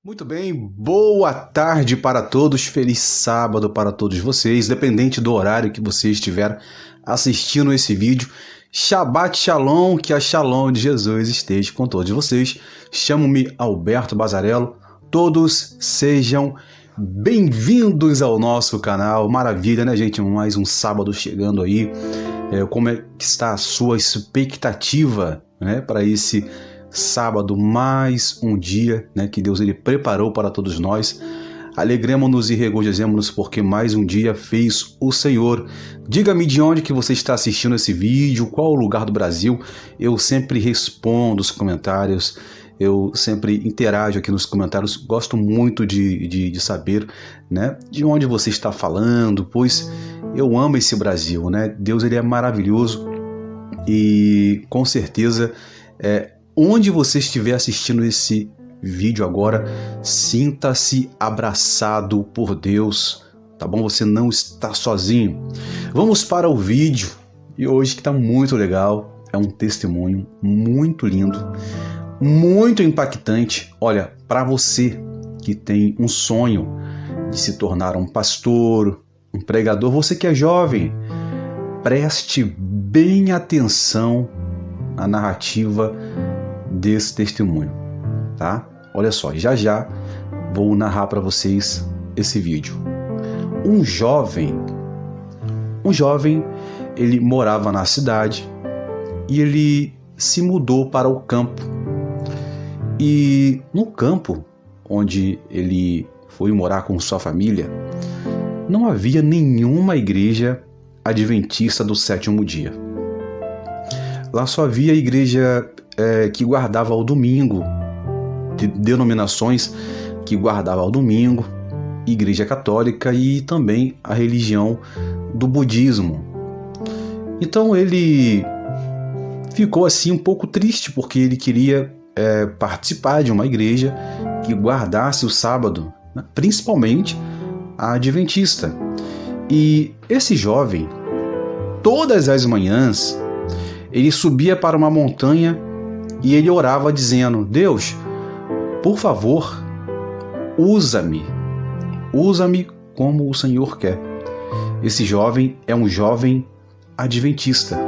Muito bem, boa tarde para todos, feliz sábado para todos vocês, dependente do horário que você estiver assistindo esse vídeo. Shabbat Shalom, que a Shalom de Jesus esteja com todos vocês. Chamo-me Alberto Bazarello, todos sejam bem-vindos ao nosso canal. Maravilha, né, gente? Mais um sábado chegando aí. Como é que está a sua expectativa, né, para esse sábado, mais um dia, né, que Deus ele preparou para todos nós. Alegremos-nos e regozijemos-nos porque mais um dia fez o Senhor. Diga-me de onde que você está assistindo esse vídeo, qual o lugar do Brasil. Eu sempre respondo os comentários, eu sempre interajo aqui nos comentários. Gosto muito de saber, né, de onde você está falando, pois eu amo esse Brasil, né? Deus ele é maravilhoso e com certeza onde você estiver assistindo esse vídeo agora, sinta-se abraçado por Deus, tá bom? Você não está sozinho. Vamos para o vídeo e hoje que está muito legal, é um testemunho muito lindo, muito impactante. Olha, para você que tem um sonho de se tornar um pastor, um pregador, você que é jovem, preste bem atenção à narrativa desse testemunho, tá? Olha só, já vou narrar para vocês esse vídeo. Um jovem, ele morava na cidade e ele se mudou para o campo. E no campo onde ele foi morar com sua família, não havia nenhuma igreja adventista do sétimo dia. Lá só havia igreja que guardava ao domingo, de denominações que guardava ao domingo, igreja católica e também a religião do budismo. Então ele ficou assim um pouco triste porque ele queria participar de uma igreja que guardasse o sábado, né? Principalmente a adventista. E esse jovem, todas as manhãs, ele subia para uma montanha e ele orava dizendo: Deus, por favor, usa-me como o Senhor quer. Esse jovem é um jovem adventista.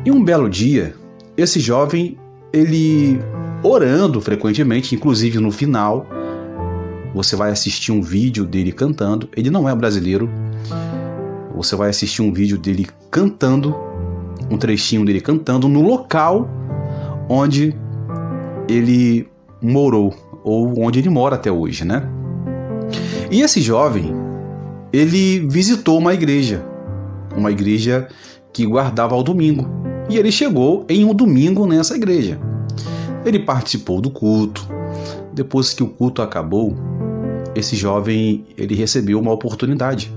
E um belo dia, esse jovem, ele orando frequentemente, inclusive no final, você vai assistir um vídeo dele cantando. Ele não é brasileiro. Você vai assistir um vídeo dele cantando, um trechinho dele cantando no local onde ele morou, ou onde ele mora até hoje, né? E esse jovem, ele visitou uma igreja que guardava ao domingo. E ele chegou em um domingo nessa igreja. Ele participou do culto. Depois que o culto acabou, esse jovem, ele recebeu uma oportunidade.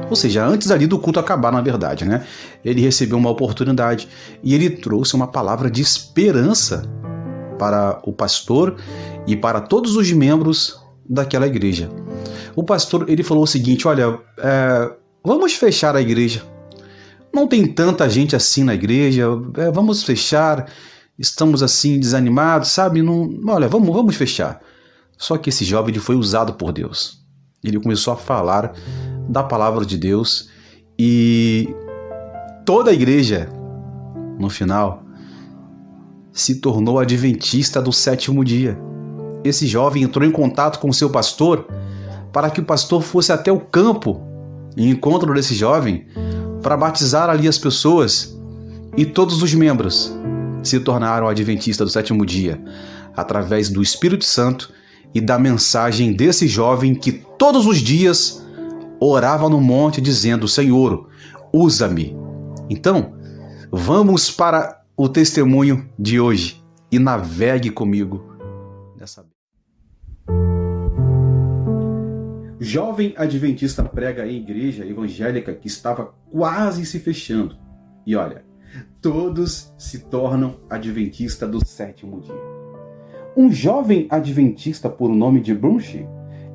Ou seja, antes ali do culto acabar, na verdade, né? Ele recebeu uma oportunidade e ele trouxe uma palavra de esperança para o pastor e para todos os membros daquela igreja. O pastor, ele falou o seguinte: olha, vamos fechar a igreja. Não tem tanta gente assim na igreja, vamos fechar, estamos assim desanimados, sabe? Olha, vamos fechar. Só que esse jovem, ele foi usado por Deus. Ele começou a falar da palavra de Deus e toda a igreja, no final, se tornou adventista do sétimo dia. Esse jovem entrou em contato com o seu pastor para que o pastor fosse até o campo em encontro desse jovem para batizar ali as pessoas, e todos os membros se tornaram adventistas do sétimo dia através do Espírito Santo e da mensagem desse jovem que todos os dias orava no monte dizendo: Senhor, usa-me. Então, vamos para o testemunho de hoje e navegue comigo nessa. Jovem adventista prega em igreja evangélica que estava quase se fechando. E olha, todos se tornam adventista do sétimo dia. Um jovem adventista por nome de Brunchi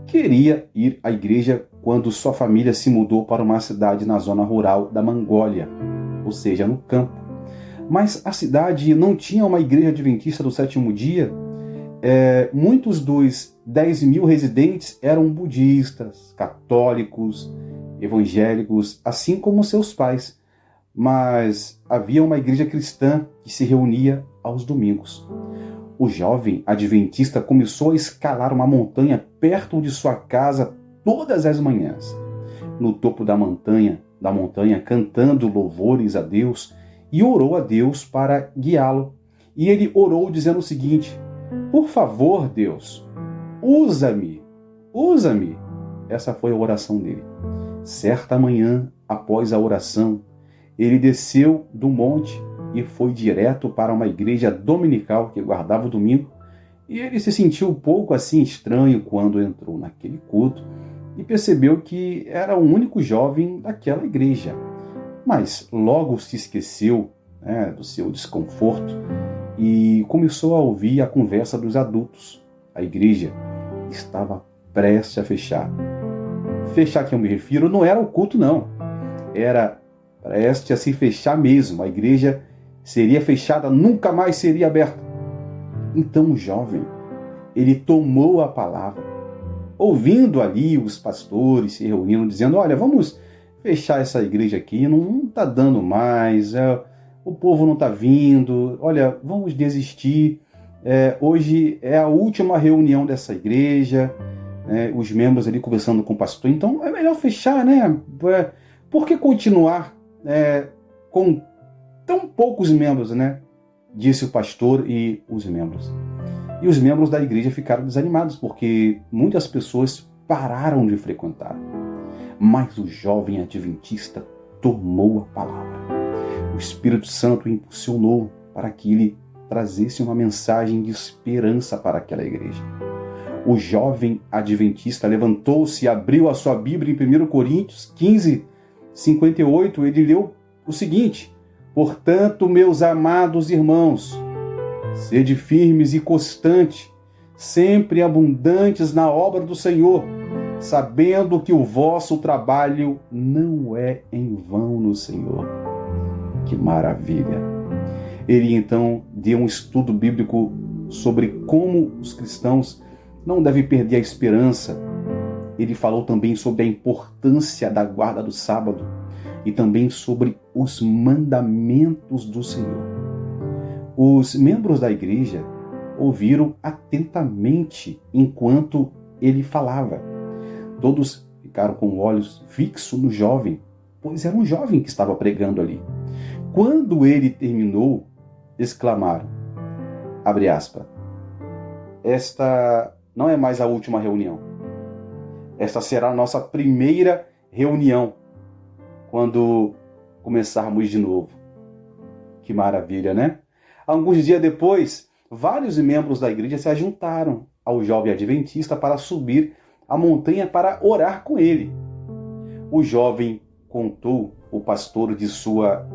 queria ir à igreja quando sua família se mudou para uma cidade na zona rural da Mongólia, ou seja, no campo. Mas a cidade não tinha uma igreja adventista do sétimo dia. Muitos dos 10.000 residentes eram budistas, católicos, evangélicos, assim como seus pais. Mas havia uma igreja cristã que se reunia aos domingos. O jovem adventista começou a escalar uma montanha perto de sua casa todas as manhãs. No topo da montanha, cantando louvores a Deus, e orou a Deus para guiá-lo. E ele orou dizendo o seguinte: por favor, Deus, usa-me. Essa foi a oração dele. Certa manhã, após a oração, ele desceu do monte e foi direto para uma igreja dominical que guardava o domingo, e ele se sentiu um pouco assim estranho quando entrou naquele culto e percebeu que era o único jovem daquela igreja. Mas logo se esqueceu, do seu desconforto e começou a ouvir a conversa dos adultos. A igreja estava prestes a fechar. Fechar que eu me refiro não era o culto, não. Era prestes a se fechar mesmo. A igreja seria fechada, nunca mais seria aberta. Então o jovem, ele tomou a palavra, ouvindo ali os pastores se reunindo, dizendo: olha, vamos fechar essa igreja aqui, não está dando mais, o povo não está vindo, olha, vamos desistir. Hoje é a última reunião dessa igreja, os membros ali conversando com o pastor, então é melhor fechar, né? Por que continuar com tão poucos membros, né? Disse o pastor e os membros. E os membros da igreja ficaram desanimados, porque muitas pessoas pararam de frequentar. Mas o jovem adventista tomou a palavra. O Espírito Santo o impulsionou para que ele trazesse uma mensagem de esperança para aquela igreja. O jovem adventista levantou-se e abriu a sua Bíblia em 1 Coríntios 15, 58. Ele leu o seguinte: portanto, meus amados irmãos, sede firmes e constantes, sempre abundantes na obra do Senhor, sabendo que o vosso trabalho não é em vão no Senhor. Que maravilha! Ele então deu um estudo bíblico sobre como os cristãos não devem perder a esperança. Ele falou também sobre a importância da guarda do sábado e também sobre os mandamentos do Senhor. Os membros da igreja ouviram atentamente enquanto ele falava. Todos ficaram com olhos fixos no jovem, pois era um jovem que estava pregando ali. Quando ele terminou, exclamaram, abre aspas, esta não é mais a última reunião. Esta será a nossa primeira reunião quando começarmos de novo. Que maravilha, né? Alguns dias depois, vários membros da igreja se ajuntaram ao jovem adventista para subir a montanha para orar com ele. O jovem contou o pastor de sua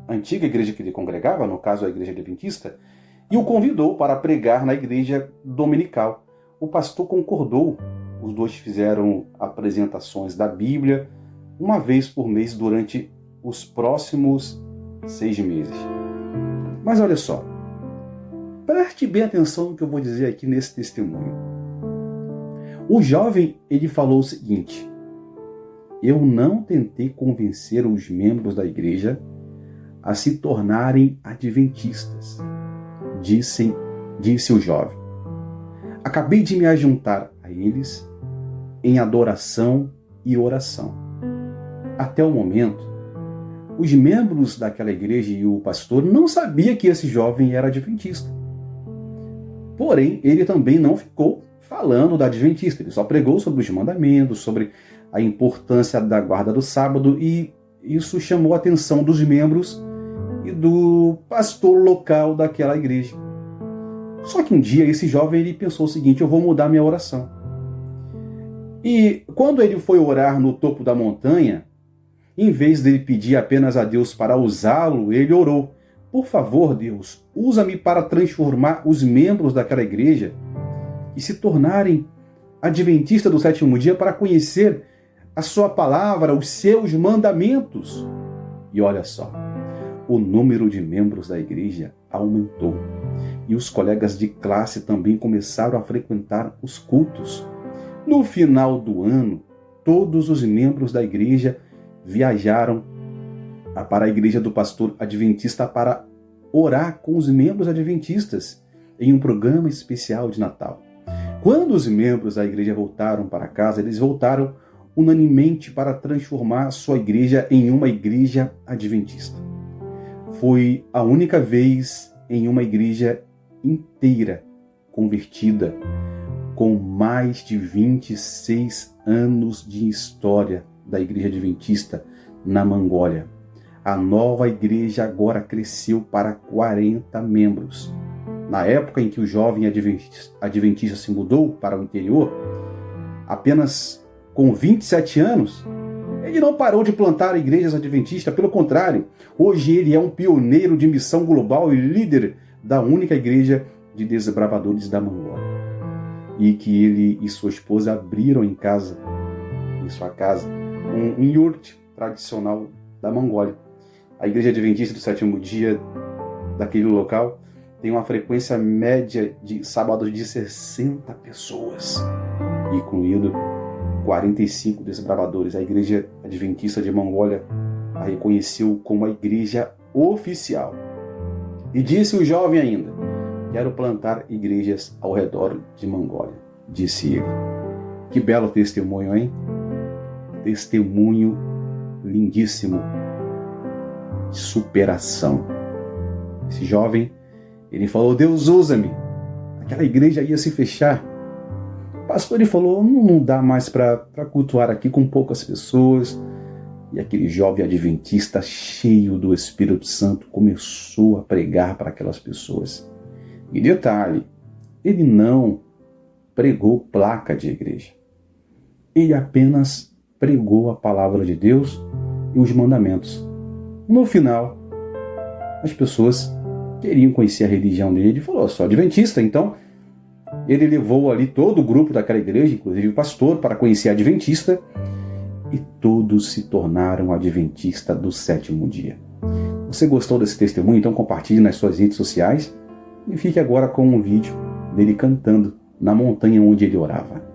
antiga igreja que ele congregava, no caso a igreja adventista, e o convidou para pregar na igreja dominical. O pastor concordou. Os dois fizeram apresentações da Bíblia uma vez por mês durante os próximos 6 meses. Mas olha só, preste bem atenção no que eu vou dizer aqui nesse testemunho. O jovem, ele falou o seguinte: eu não tentei convencer os membros da igreja a se tornarem adventistas, disse o jovem. Acabei de me ajuntar a eles em adoração e oração. Até o momento, os membros daquela igreja e o pastor não sabiam que esse jovem era adventista. Porém, ele também não ficou falando da adventista, ele só pregou sobre os mandamentos, sobre a importância da guarda do sábado, e isso chamou a atenção dos membros e do pastor local daquela igreja. Só que um dia esse jovem ele pensou o seguinte: eu vou mudar minha oração. E quando ele foi orar no topo da montanha, em vez dele pedir apenas a Deus para usá-lo, ele orou: por favor, Deus, usa-me para transformar os membros daquela igreja e se tornarem adventistas do sétimo dia para conhecer a sua palavra, os seus mandamentos. E olha só, o número de membros da igreja aumentou e os colegas de classe também começaram a frequentar os cultos. No final do ano, todos os membros da igreja viajaram para a igreja do pastor adventista para orar com os membros adventistas em um programa especial de Natal. Quando os membros da igreja voltaram para casa, eles voltaram unanimemente para transformar sua igreja em uma igreja adventista. Foi a única vez em uma igreja inteira convertida, com mais de 26 anos de história da igreja adventista na Mongólia. A nova igreja agora cresceu para 40 membros. Na época em que o jovem adventista se mudou para o interior, apenas com 27 anos, ele não parou de plantar igrejas adventistas, pelo contrário, hoje ele é um pioneiro de missão global e líder da única igreja de desbravadores da Mongólia. E que ele e sua esposa abriram em sua casa, um yurt tradicional da Mongólia. A igreja adventista do sétimo dia daquele local tem uma frequência média de sábados de 60 pessoas, incluindo 45 desbravadores. A igreja adventista de Mongólia a reconheceu como a igreja oficial. E disse o jovem ainda: quero plantar igrejas ao redor de Mongólia, disse ele. Que belo testemunho, hein? Testemunho lindíssimo de superação. Esse jovem, ele falou: Deus usa-me. Aquela igreja ia se fechar. O pastor, ele falou: não dá mais para cultuar aqui com poucas pessoas. E aquele jovem adventista, cheio do Espírito Santo, começou a pregar para aquelas pessoas. E detalhe, ele não pregou placa de igreja. Ele apenas pregou a palavra de Deus e os mandamentos. No final, as pessoas queriam conhecer a religião dele. Ele falou: sou adventista. Então, ele levou ali todo o grupo daquela igreja, inclusive o pastor, para conhecer a adventista. E todos se tornaram adventista do sétimo dia. Você gostou desse testemunho? Então compartilhe nas suas redes sociais. E fique agora com um vídeo dele cantando na montanha onde ele orava.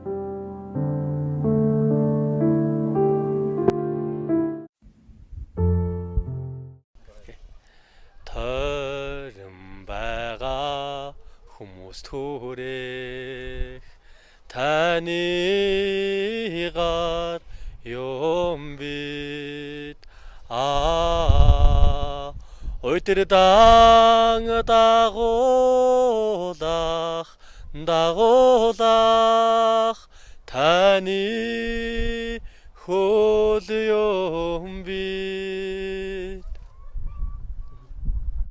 다니 홀려